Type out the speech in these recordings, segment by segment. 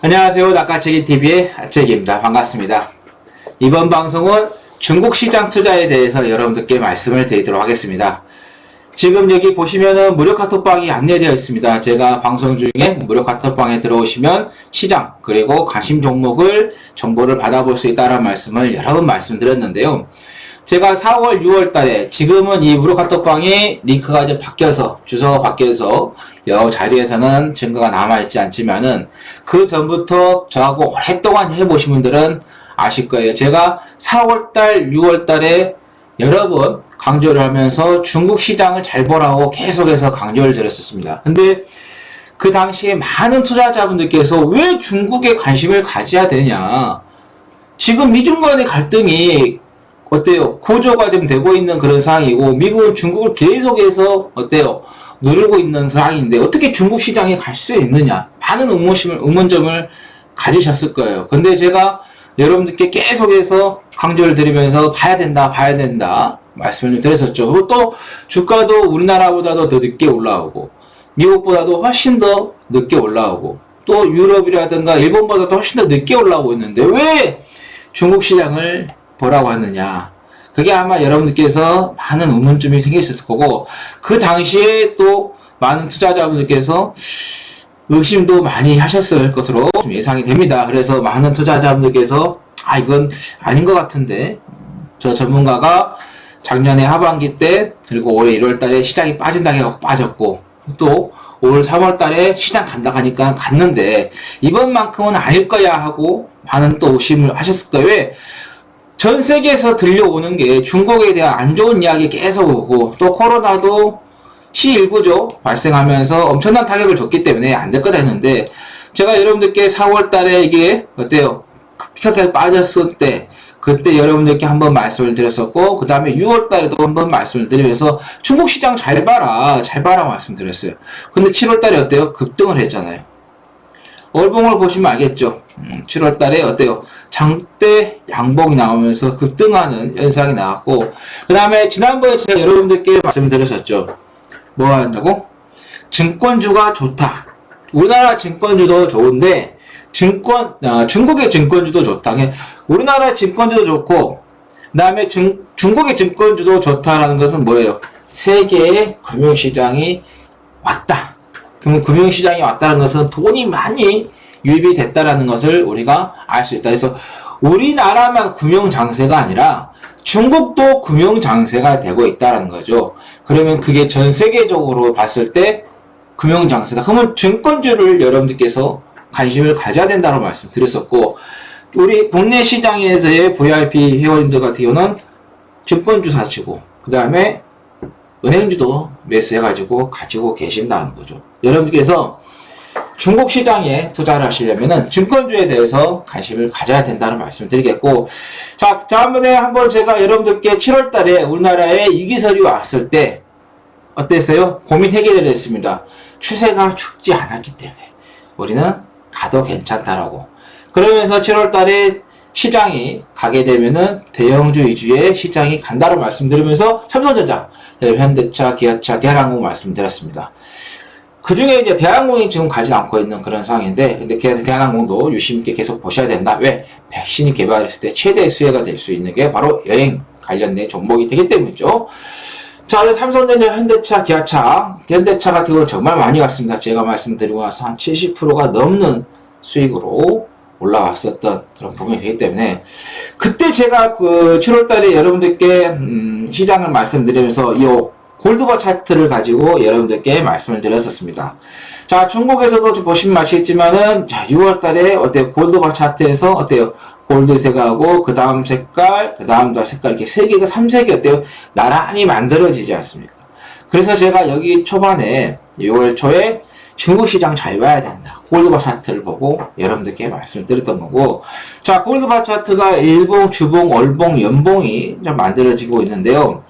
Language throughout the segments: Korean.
안녕하세요. 낚아채기TV의 아채기입니다. 반갑습니다. 이번 방송은 중국 시장 투자에 대해서 여러분들께 말씀을 드리도록 하겠습니다. 지금 여기 보시면은 무료 카톡방이 안내되어 있습니다. 제가 방송 중에 무료 카톡방에 들어오시면 시장 그리고 관심 종목을 정보를 받아볼 수 있다는 말씀을 여러 번 말씀드렸는데요. 제가 4월, 6월 달에 지금은 이 무료 카톡방이 링크가 좀 바뀌어서 주소가 바뀌어서 여러 자리에서는 증거가 남아있지 않지만은 그 전부터 저하고 오랫동안 해보신 분들은 아실 거예요. 제가 4월 달, 6월 달에 여러 번 강조를 하면서 중국 시장을 잘 보라고 계속해서 강조를 드렸었습니다. 근데 그 당시에 많은 투자자분들께서 왜 중국에 관심을 가져야 되냐. 지금 미중 간의 갈등이 어때요? 고조가 좀 되고 있는 그런 상황이고 미국은 중국을 계속해서 어때요? 누르고 있는 상황인데 어떻게 중국 시장에 갈 수 있느냐? 많은 의문점을 가지셨을 거예요. 근데 제가 여러분들께 계속해서 강조를 드리면서 봐야 된다 말씀을 드렸었죠. 그리고 또 주가도 우리나라보다도 더 늦게 올라오고 미국보다도 훨씬 더 늦게 올라오고 또 유럽이라든가 일본보다도 훨씬 더 늦게 올라오고 있는데 왜 중국 시장을 보라고 하느냐. 그게 아마 여러분들께서 많은 의문점이 생겼을 거고 그 당시에 또 많은 투자자분들께서 의심도 많이 하셨을 것으로 좀 예상이 됩니다. 그래서 많은 투자자분들께서 이건 아닌 것 같은데 저 전문가가 작년에 하반기 때 그리고 올해 1월 달에 시장이 빠진다고 해서 빠졌고 또 올 3월 달에 시장 간다 하니까 갔는데 이번만큼은 아닐 거야 하고 많은 또 의심을 하셨을 거예요. 왜? 전 세계에서 들려오는 게 중국에 대한 안 좋은 이야기 계속 오고 또 코로나도 시일부죠 발생하면서 엄청난 타격을 줬기 때문에 안 될 거다 했는데 제가 여러분들께 4월 달에 이게 어때요? 급격하게 빠졌을 때 그때 여러분들께 한번 말씀을 드렸었고 그 다음에 6월 달에도 한번 말씀을 드리면서 중국 시장 잘 봐라 말씀드렸어요. 근데 7월 달에 어때요? 급등을 했잖아요. 월봉을 보시면 알겠죠. 7월 달에 어때요? 장대 양봉이 나오면서 급등하는 현상이 나왔고 그 다음에 지난번에 제가 여러분들께 말씀드렸었죠. 뭐 한다고? 증권주가 좋다. 우리나라 증권주도 좋은데 중국의 증권주도 좋다. 우리나라 증권주도 좋고 그 다음에 중국의 증권주도 좋다라는 것은 뭐예요? 세계의 금융시장이 왔다. 그럼 금융시장이 왔다는 것은 돈이 많이 유입이 됐다라는 것을 우리가 알 수 있다. 그래서 우리나라만 금융장세가 아니라 중국도 금융장세가 되고 있다는 거죠. 그러면 그게 전 세계적으로 봤을 때 금융장세다. 그러면 증권주를 여러분들께서 관심을 가져야 된다고 말씀드렸었고 우리 국내 시장에서의 VIP 회원님들 같은 경우는 증권주 사시고 그 다음에 은행주도 매수해가지고 가지고 계신다는 거죠. 여러분께서 중국 시장에 투자를 하시려면은 증권주에 대해서 관심을 가져야 된다는 말씀을 드리겠고 자, 지난번에 한번 제가 여러분들께 7월 달에 우리나라에 이기설이 왔을 때 어땠어요? 고민 해결을 했습니다. 추세가 죽지 않았기 때문에 우리는 가도 괜찮다라고 그러면서 7월 달에 시장이 가게 되면은 대형주 위주의 시장이 간다고 말씀드리면서 삼성전자, 현대차, 기아차, 대한항공 말씀드렸습니다. 그 중에 이제 대한항공이 지금 가지 않고 있는 그런 상황인데, 근데 대한항공도 유심있게 계속 보셔야 된다. 왜? 백신이 개발했을 때 최대 수혜가 될 수 있는 게 바로 여행 관련된 종목이 되기 때문이죠. 자, 그래서 삼성전자, 현대차, 기아차, 현대차 같은 경우는 정말 많이 갔습니다. 제가 말씀드리고 나서 한 70%가 넘는 수익으로 올라왔었던 그런 부분이 되기 때문에 그때 제가 그 7월 달에 여러분들께 시장을 말씀드리면서 이 골드바 차트를 가지고 여러분들께 말씀을 드렸었습니다. 자, 중국에서도 좀 보시면 아시겠지만은 자, 6월 달에 어때요? 골드바 차트에서 어때요? 골드색하고 그 다음 색깔, 그 다음 색깔 이렇게 세 개가 3색이 어때요? 나란히 만들어지지 않습니까? 그래서 제가 여기 초반에 6월 초에 중국 시장 잘 봐야 된다. 골드바 차트를 보고 여러분들께 말씀을 드렸던 거고 자, 골드바 차트가 일봉, 주봉, 월봉, 연봉이 좀 만들어지고 있는데요.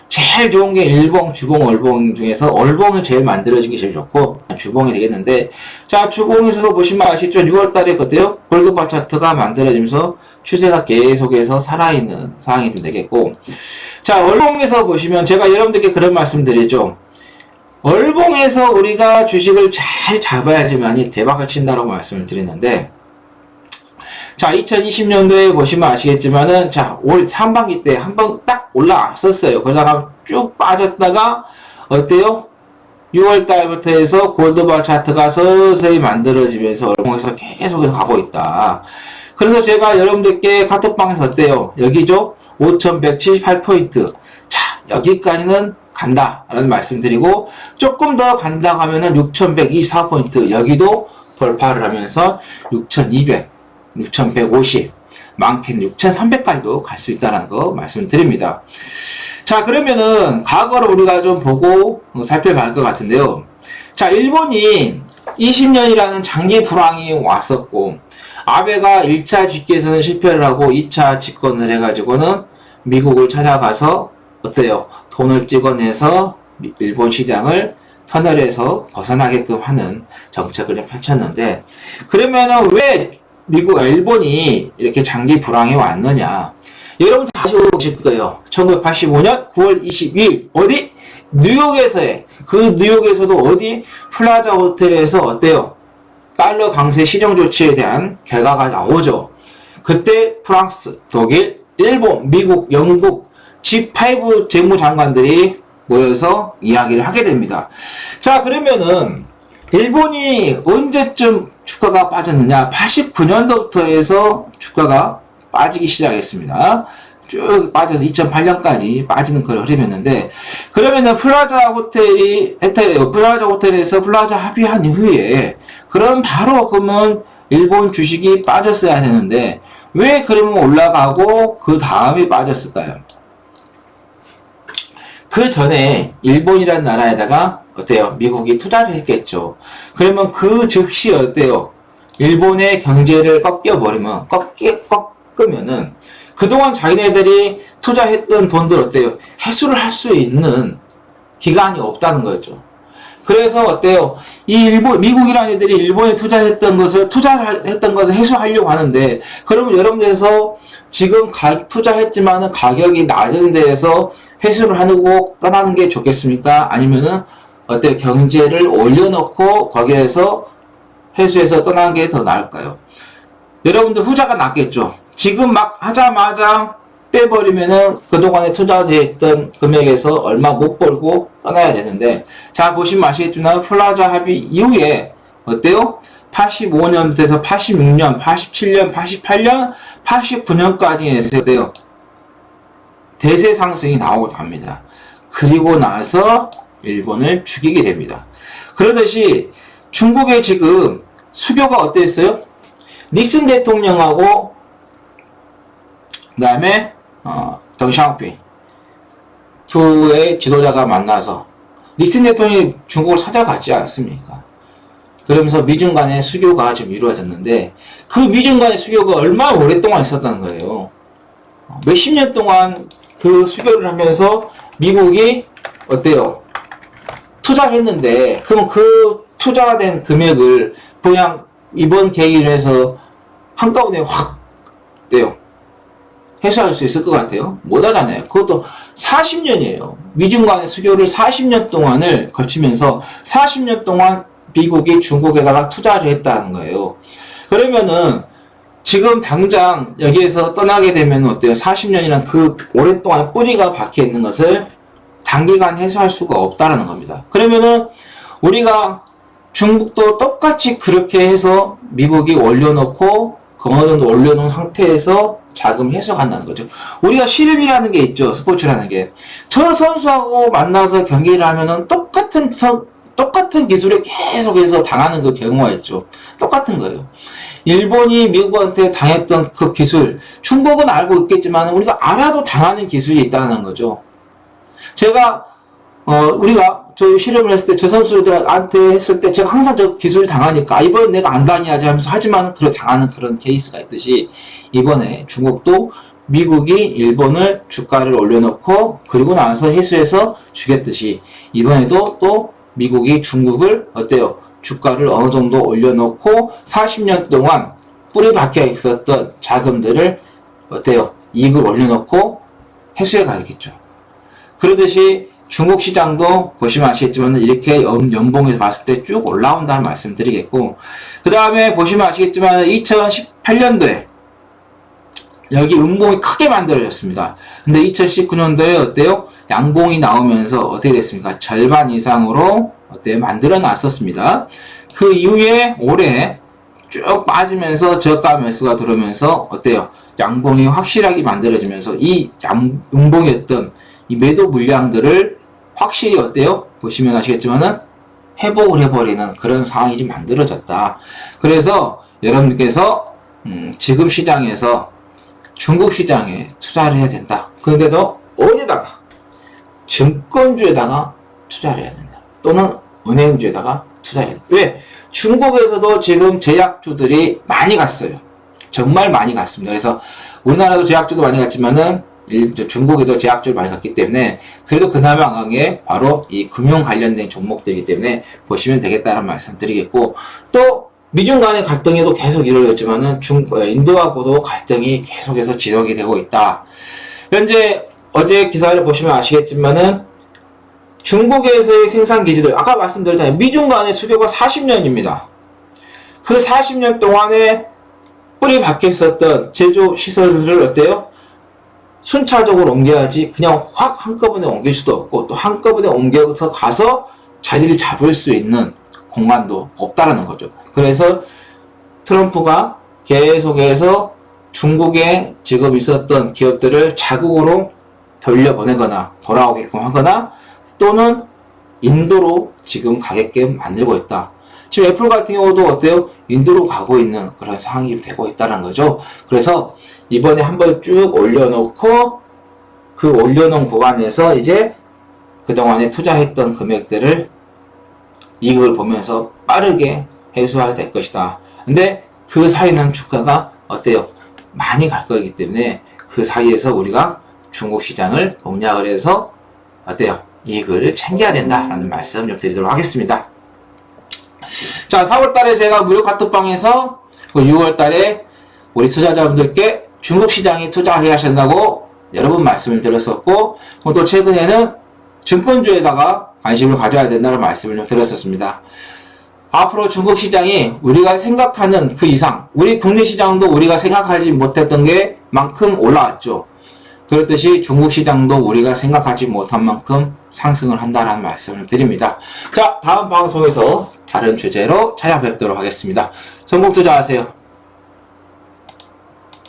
제일 좋은 게 일봉, 주봉, 월봉 중에서 월봉이 제일 만들어진 게 제일 좋고 주봉이 되겠는데 자, 주봉에서도 보시면 아시죠? 6월 달에 그때요. 골드바 차트가 만들어지면서 추세가 계속해서 살아있는 상황이 좀 되겠고 자, 월봉에서 보시면 제가 여러분들께 그런 말씀 드리죠. 월봉에서 우리가 주식을 잘 잡아야지만이 대박을 친다라고 말씀을 드리는데 자, 2020년도에 보시면 아시겠지만은, 자, 올 상반기 때 한 번 딱 올라왔었어요. 그러다가 쭉 빠졌다가, 어때요? 6월 달부터 해서 골드바 차트가 서서히 만들어지면서 얼공에서 계속해서 가고 있다. 그래서 제가 여러분들께 카톡방에서 어때요? 여기죠? 5178포인트. 자, 여기까지는 간다. 라는 말씀 드리고, 조금 더 간다 하면은 6124포인트. 여기도 돌파를 하면서 6200, 6150, 많게는 6300까지도 갈 수 있다는 거 말씀드립니다. 자, 그러면은 과거를 우리가 좀 보고 살펴볼 것 같은데요. 자, 일본이 20년이라는 장기 불황이 왔었고, 아베가 1차 집계에서는 실패를 하고 2차 집권을 해가지고는 미국을 찾아가서 어때요? 돈을 찍어내서 일본 시장을 터널에서 벗어나게끔 하는 정책을 펼쳤는데, 그러면은 왜 일본이 이렇게 장기 불황에 왔느냐? 여러분 다시 보실 거예요. 1985년 9월 22일 어디? 뉴욕에서의 그 뉴욕에서도 어디? 플라자 호텔에서 어때요? 달러 강세 시정 조치에 대한 결과가 나오죠. 그때 프랑스, 독일, 일본, 미국, 영국 G5 재무장관들이 모여서 이야기를 하게 됩니다. 자, 그러면은 일본이 언제쯤 주가가 빠졌느냐? 89년도부터 해서 주가가 빠지기 시작했습니다. 쭉 빠져서 2008년까지 빠지는 그런 흐름이었는데, 그러면은 플라자 호텔에서 플라자 합의한 이후에, 그럼 바로 그러면 일본 주식이 빠졌어야 되는데, 왜 그러면 올라가고 그 다음에 빠졌을까요? 그 전에 일본이라는 나라에다가 어때요? 미국이 투자를 했겠죠. 그러면 그 즉시 어때요? 일본의 경제를 꺾으면은 그동안 자기네들이 투자했던 돈들 어때요? 회수를 할 수 있는 기간이 없다는 거죠. 그래서 어때요? 미국이라는 애들이 일본에 투자했던 것을 회수하려고 하는데, 그러면 여러분들에서 지금 투자했지만은 가격이 낮은 데에서 회수를 하고 떠나는 게 좋겠습니까? 아니면은 어때요? 경제를 올려놓고 거기에서 회수해서 떠나는 게 더 나을까요? 여러분들 후자가 낫겠죠. 지금 막 하자마자 빼버리면은 그동안에 투자되었던 금액에서 얼마 못 벌고 떠나야 되는데, 자, 보시면 아시겠지만 플라자 합의 이후에 어때요? 85년부터 해서 86년, 87년, 88년, 89년까지 해서 어때요? 대세 상승이 나오고 합니다. 그리고 나서 일본을 죽이게 됩니다. 그러듯이 중국의 지금 수교가 어땠어요? 닉슨 대통령하고 그 다음에 덩샤오핑 두의 지도자가 만나서 닉슨 대통령이 중국을 찾아가지 않습니까? 그러면서 미중 간의 수교가 좀 이루어졌는데, 그 미중 간의 수교가 얼마나 오랫동안 있었다는 거예요. 몇십 년 동안 그 수교를 하면서 미국이 어때요? 투자를 했는데, 그럼 그 투자된 금액을 그냥 이번 계기로 해서 한꺼번에 확 어때요? 해소할 수 있을 것 같아요? 못 하잖아요. 그것도 40년이에요. 미중 간의 수교를 40년 동안을 거치면서 40년 동안 미국이 중국에다가 투자를 했다는 거예요. 그러면은 지금 당장 여기에서 떠나게 되면 어때요? 40년이란 그 오랫동안 뿌리가 박혀 있는 것을 단기간 해소할 수가 없다라는 겁니다. 그러면은 우리가 중국도 똑같이 그렇게 해서 미국이 올려놓고 어느 정도 올려놓은 상태에서 자금 해소한다는 거죠. 우리가 시름이라는 게 있죠. 스포츠라는 게. 저 선수하고 만나서 경기를 하면은 똑같은 기술에 계속해서 당하는 그 경우가 있죠. 똑같은 거예요. 일본이 미국한테 당했던 그 기술, 중국은 알고 있겠지만 우리가 알아도 당하는 기술이 있다는 거죠. 제가 우리가 저 실험을 했을 때 저 선수들한테 했을 때 제가 항상 저 기술이 당하니까 이번엔 내가 안 당해야지 하면서 하지만 당하는 그런 케이스가 있듯이, 이번에 중국도 미국이 일본을 주가를 올려놓고 그리고 나서 해수해서 주겠듯이 이번에도 또 미국이 중국을 어때요? 주가를 어느 정도 올려놓고 40년 동안 뿌리 박혀 있었던 자금들을 어때요? 이익을 올려놓고 해수해 가겠죠. 그러듯이 중국 시장도 보시면 아시겠지만 이렇게 연봉에서 봤을 때 쭉 올라온다는 말씀 드리겠고, 그 다음에 보시면 아시겠지만 2018년도에 여기 음봉이 크게 만들어졌습니다. 근데 2019년도에 어때요? 양봉이 나오면서 어떻게 됐습니까? 절반 이상으로 어때요? 만들어 놨었습니다. 그 이후에 올해 쭉 빠지면서 저가 매수가 들어오면서 어때요? 양봉이 확실하게 만들어지면서 이 음봉이었던 이 매도 물량들을 확실히 어때요? 보시면 아시겠지만은 회복을 해버리는 그런 상황이 좀 만들어졌다. 그래서 여러분들께서 지금 시장에서 중국 시장에 투자를 해야 된다. 그런데도 어디다가? 증권주에다가 투자를 해야 된다. 또는 은행주에다가 투자를 해야 된다. 왜? 중국에서도 지금 제약주들이 많이 갔어요. 정말 많이 갔습니다. 그래서 우리나라도 제약주도 많이 갔지만은 중국에도 제약주를 많이 갔기 때문에 그래도 그나마 강하게 바로 이 금융 관련된 종목들이기 때문에 보시면 되겠다는 말씀 드리겠고, 또 미중 간의 갈등에도 계속 이루어졌지만은 인도하고도 갈등이 계속해서 지속이 되고 있다. 현재 어제 기사를 보시면 아시겠지만은 중국에서의 생산 기지들, 아까 말씀드렸잖아요. 미중 간의 수교가 40년입니다. 그 40년 동안에 뿌리 박혀 있었던 제조 시설들을 어때요? 순차적으로 옮겨야지 그냥 확 한꺼번에 옮길 수도 없고, 또 한꺼번에 옮겨서 가서 자리를 잡을 수 있는 공간도 없다라는 거죠. 그래서 트럼프가 계속해서 중국에 지금 있었던 기업들을 자국으로 돌려보내거나 돌아오게끔 하거나, 또는 인도로 지금 가게끔 만들고 있다. 지금 애플 같은 경우도 어때요? 인도로 가고 있는 그런 상황이 되고 있다는 거죠. 그래서 이번에 한번 쭉 올려놓고 그 올려놓은 구간에서 이제 그동안에 투자했던 금액들을 이익을 보면서 빠르게 회수해야 될 것이다. 근데 그 사이는 주가가 어때요? 많이 갈 거기 때문에 그 사이에서 우리가 중국 시장을 공략을 해서 어때요? 이익을 챙겨야 된다라는 말씀 좀 드리도록 하겠습니다. 자, 4월달에 제가 무료 카톡방에서 6월달에 우리 투자자분들께 중국 시장에 투자를 해야 한다고 여러 번 말씀을 드렸었고, 또 최근에는 증권주에다가 관심을 가져야 된다는 말씀을 좀 드렸었습니다. 앞으로 중국 시장이 우리가 생각하는 그 이상, 우리 국내 시장도 우리가 생각하지 못했던 게 만큼 올라왔죠. 그렇듯이 중국 시장도 우리가 생각하지 못한 만큼 상승을 한다는 말씀을 드립니다. 자, 다음 방송에서 다른 주제로 찾아뵙도록 하겠습니다. 성공 투자하세요.